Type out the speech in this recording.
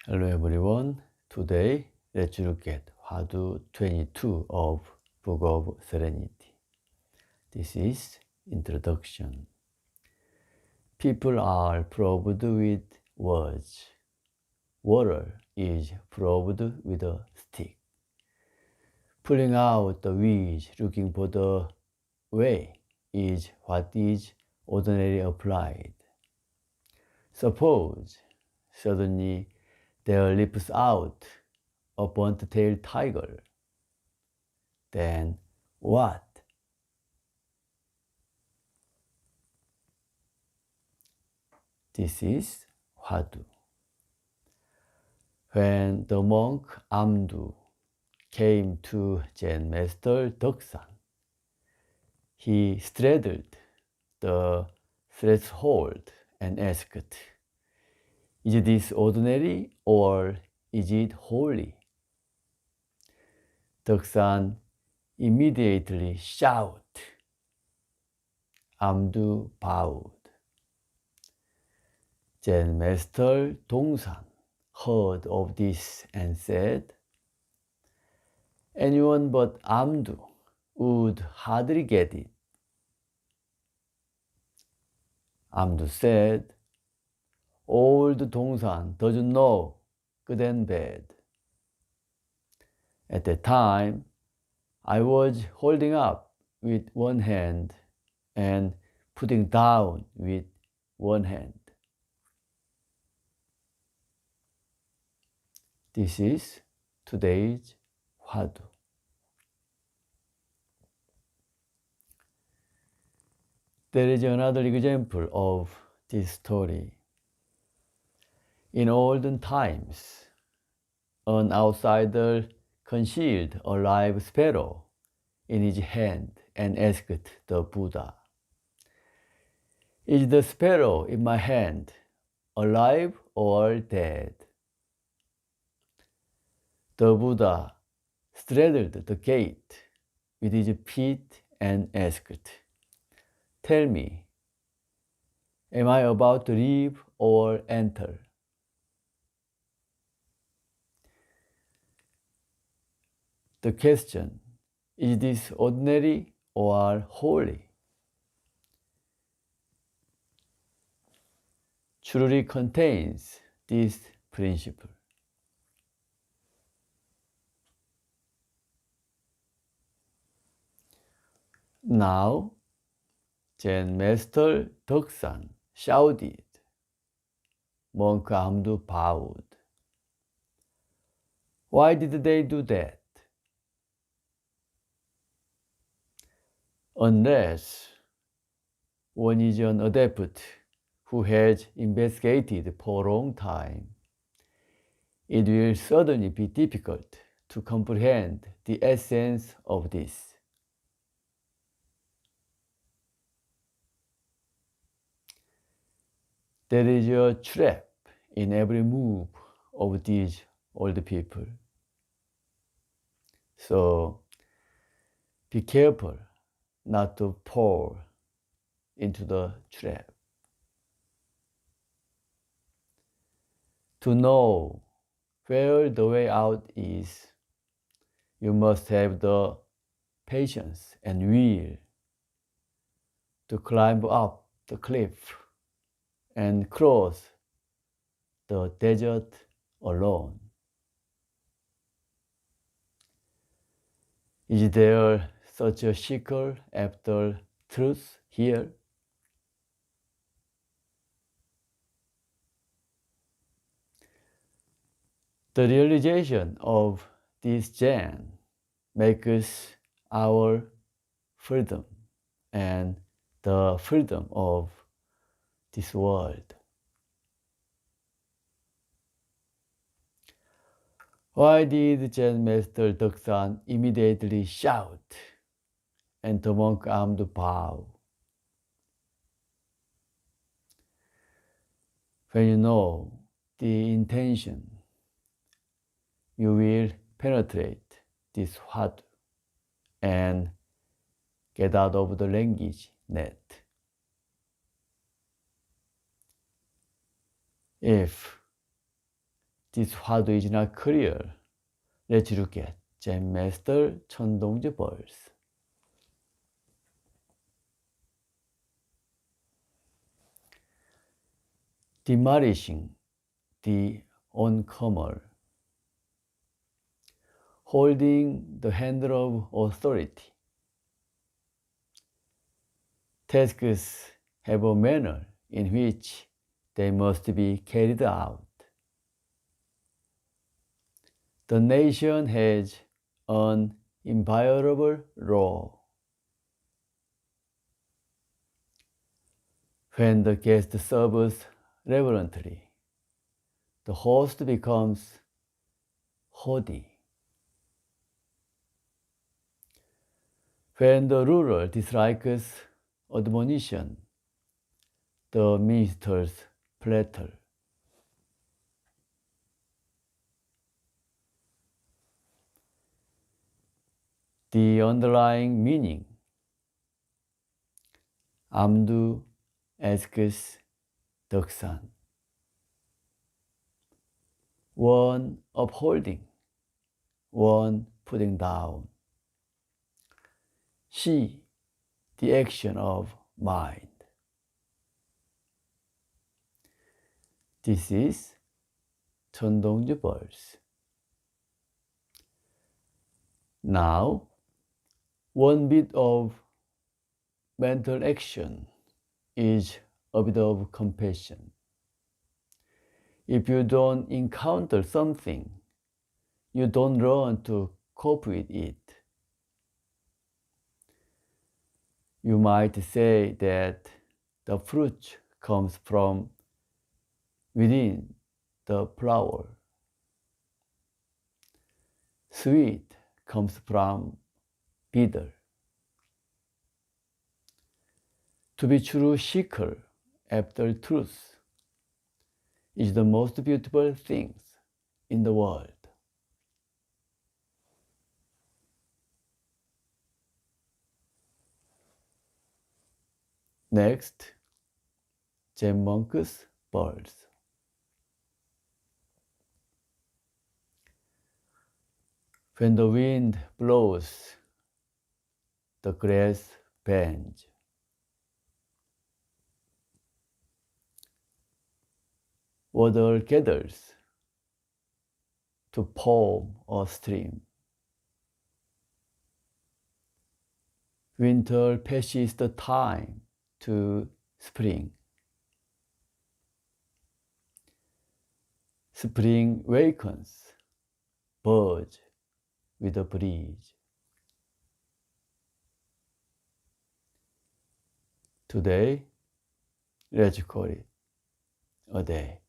Hello everyone. Today let's look at Hwadu 22 of Book of Serenity. This is introduction. People are proved with words. Water is proved with a stick. Pulling out the weeds, looking for the way, is what is ordinarily applied. Suppose suddenly there leaps out a burnt-tailed tiger. Then what? This is Hwadu. When the monk Amdu came to Zen master Deok-san, he straddled the threshold and asked, "Is this ordinary or is it holy?" Deok-san immediately shouted. Amdu bowed. Zen master Dong-san heard of this and said, "Anyone but Amdu would hardly get it." Amdu said, "Old Dong-san doesn't know good and bad. At that time, I was holding up with one hand and putting down with one hand." This is today's Hwadu. There is another example of this story. In olden times, an outsider concealed a live sparrow in his hand and asked the Buddha, "Is the sparrow in my hand alive or dead?" The Buddha straddled the gate with his feet and asked, "Tell me, am I about to leave or enter?" The question, is this ordinary or holy, truly contains this principle. Now, Zen master Deok-san shouted. Monk Amdu bowed. Why did they do that? Unless one is an adept who has investigated for a long time, it will certainly be difficult to comprehend the essence of this. There is a trap in every move of these old people. So be careful not to fall into the trap. To know where the way out is, you must have the patience and will to climb up the cliff and cross the desert alone. Is there such a seeker after truth here? The realization of this Zen makes our freedom and the freedom of this world. Why did Zen master Deok-san immediately shout and the monk Amdu bow? When you know the intention, you will penetrate this Hwadu and get out of the language net. If this Hwadu is not clear. Let's look at Zen Master 천동지 verse. Demolishing the oncomer, holding the handle of authority. Tasks have a manner in which they must be carried out. The nation has an inviolable law. When the guest serves reverently, the host becomes haughty. When the ruler dislikes admonition, the ministers flatter. The underlying meaning. Amdu asks Deok-san. One upholding, one putting down. She, the action of mind. This is 천동지 verse. Now, one bit of mental action is a bit of compassion. If you don't encounter something, you don't learn to cope with it. You might say that the fruit comes from within the flower. Sweet comes from bitter. To be true seeker after truth is the most beautiful thing in the world. Next, Zen monk's birds. When the wind blows, the grass bends. Water gathers to form a stream. Winter passes the time to spring. Spring wakens birds with a breeze. Today, let's call it a day.